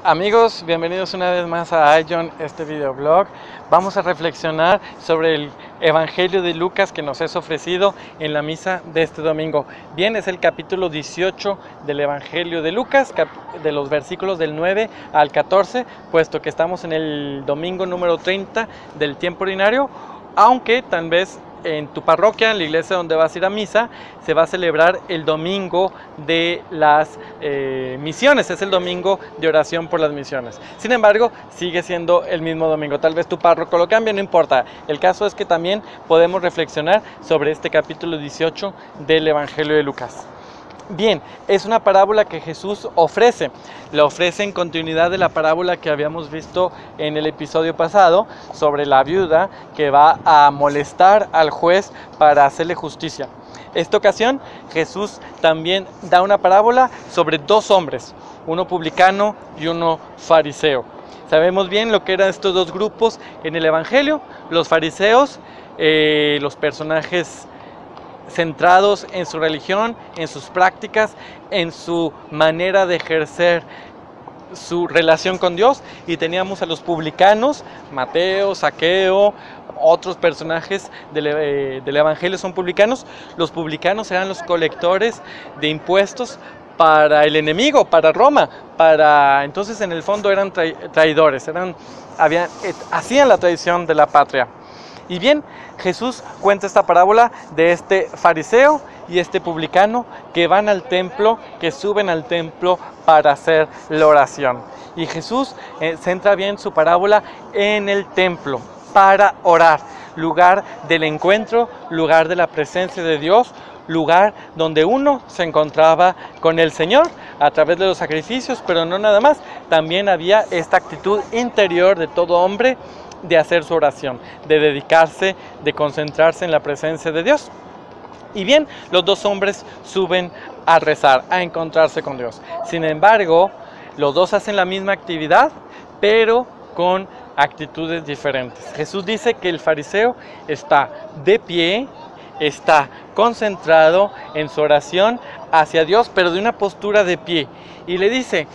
Amigos, bienvenidos una vez más a iJohn, este videoblog. Vamos a reflexionar sobre el Evangelio de Lucas que nos es ofrecido en la misa de este domingo. Bien, es el capítulo 18 del Evangelio de Lucas, de los versículos del 9 al 14, puesto que estamos en el domingo número 30 del tiempo ordinario, aunque tal vez en tu parroquia, en la iglesia donde vas a ir a misa, se va a celebrar el domingo de las misiones, es el domingo de oración por las misiones. Sin embargo, sigue siendo el mismo domingo. Tal vez tu párroco lo cambie, no importa. El caso es que también podemos reflexionar sobre este capítulo 18 del Evangelio de Lucas. Bien, es una parábola que Jesús ofrece. La ofrece en continuidad de la parábola que habíamos visto en el episodio pasado sobre la viuda que va a molestar al juez para hacerle justicia. Esta ocasión Jesús también da una parábola sobre dos hombres, uno publicano y uno fariseo. Sabemos bien lo que eran estos dos grupos en el Evangelio. Los fariseos, los personajes centrados en su religión, en sus prácticas, en su manera de ejercer su relación con Dios, y teníamos a los publicanos, Mateo, Zaqueo, otros personajes del Evangelio son publicanos. Los publicanos eran los colectores de impuestos para el enemigo, para Roma, entonces en el fondo eran traidores, hacían la traición de la patria. Y bien, Jesús cuenta esta parábola de este fariseo y este publicano que van al templo, que suben al templo para hacer la oración. Y Jesús centra bien su parábola en el templo para orar, lugar del encuentro, lugar de la presencia de Dios, lugar donde uno se encontraba con el Señor a través de los sacrificios, pero no nada más. También había esta actitud interior de todo hombre de hacer su oración, de dedicarse, de concentrarse en la presencia de Dios. Y bien, los dos hombres suben a rezar, a encontrarse con Dios. Sin embargo, los dos hacen la misma actividad, pero con actitudes diferentes. Jesús dice que el fariseo está de pie, está concentrado en su oración hacia Dios, pero de una postura de pie. Y le dice: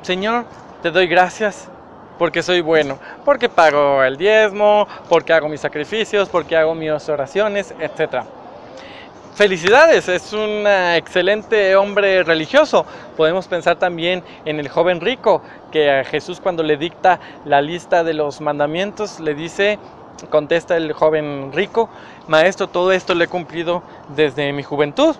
Señor, te doy gracias porque soy bueno, porque pago el diezmo, porque hago mis sacrificios, porque hago mis oraciones, etc. Felicidades, es un excelente hombre religioso. Podemos pensar también en el joven rico, que a Jesús, cuando le dicta la lista de los mandamientos, le dice, contesta el joven rico: Maestro, todo esto lo he cumplido desde mi juventud.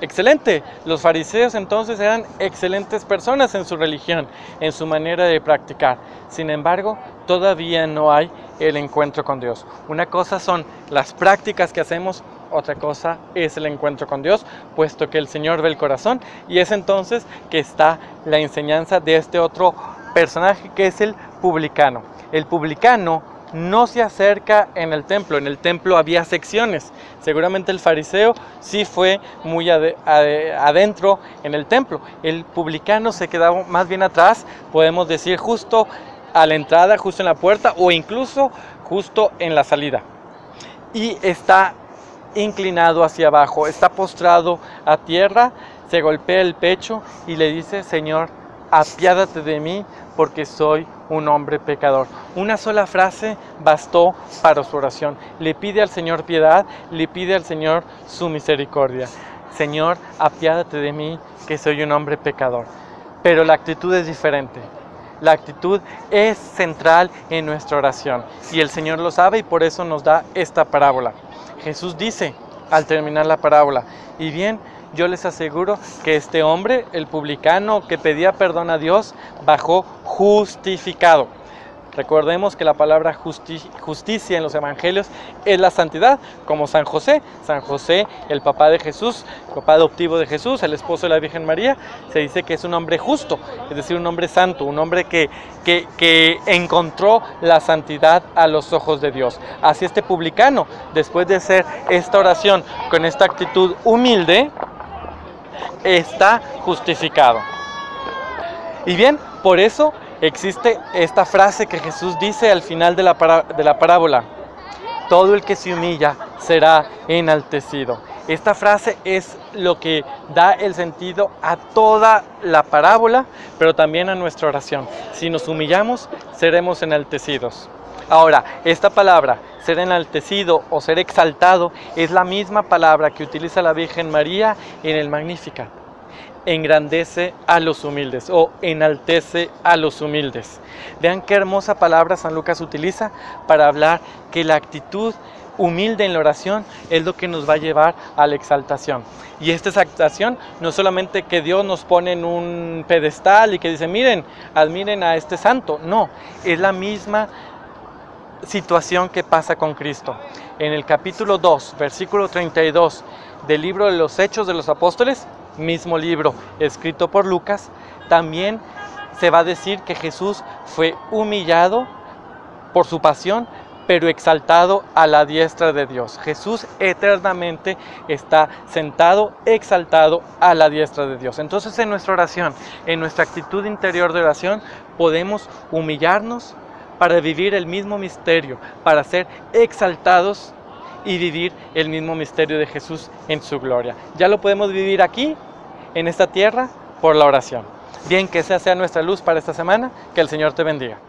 Excelente. Los fariseos entonces eran excelentes personas en su religión, en su manera de practicar. Sin embargo, todavía no hay el encuentro con Dios. Una cosa son las prácticas que hacemos, otra cosa es el encuentro con Dios, puesto que el Señor ve el corazón, y es entonces que está la enseñanza de este otro personaje, que es el publicano. El publicano no se acerca en el templo. En el templo había secciones. Seguramente el fariseo sí fue muy adentro en el templo. El publicano se quedaba más bien atrás, podemos decir justo a la entrada, justo en la puerta, o incluso justo en la salida. Y está inclinado hacia abajo, está postrado a tierra, se golpea el pecho y le dice: Señor, apiádate de mí, porque soy un hombre pecador. Una sola frase bastó para su oración. Le pide al Señor piedad, le pide al Señor su misericordia. Señor, apiádate de mí, que soy un hombre pecador. Pero la actitud es diferente. La actitud es central en nuestra oración, y el Señor lo sabe, y por eso nos da esta parábola. Jesús dice al terminar la parábola: y bien, yo les aseguro que este hombre, el publicano que pedía perdón a Dios, bajó justificado. Recordemos que la palabra justicia en los evangelios es la santidad, como San José. San José, el papá de Jesús, el papá adoptivo de Jesús, el esposo de la Virgen María, se dice que es un hombre justo, es decir, un hombre santo, un hombre que encontró la santidad a los ojos de Dios. Así este publicano, después de hacer esta oración con esta actitud humilde, está justificado. Y bien, por eso existe esta frase que Jesús dice al final de la parábola: todo el que se humilla será enaltecido. Esta frase es lo que da el sentido a toda la parábola, pero también a nuestra oración. Si nos humillamos, seremos enaltecidos. Ahora, esta palabra, ser enaltecido o ser exaltado, es la misma palabra que utiliza la Virgen María en el Magnificat. Engrandece a los humildes o enaltece a los humildes. Vean qué hermosa palabra San Lucas utiliza para hablar que la actitud humilde en la oración es lo que nos va a llevar a la exaltación. Y esta exaltación no solamente que Dios nos pone en un pedestal y que dice, miren, admiren a este santo. No, es la misma situación que pasa con Cristo. En el capítulo 2, versículo 32 del libro de los Hechos de los Apóstoles, mismo libro escrito por Lucas, también se va a decir que Jesús fue humillado por su pasión, pero exaltado a la diestra de Dios. Jesús eternamente está sentado, exaltado a la diestra de Dios. Entonces en nuestra oración, en nuestra actitud interior de oración, podemos humillarnos para vivir el mismo misterio, para ser exaltados y vivir el mismo misterio de Jesús en su gloria. Ya lo podemos vivir aquí, en esta tierra, por la oración. Bien, que esa sea nuestra luz para esta semana, que el Señor te bendiga.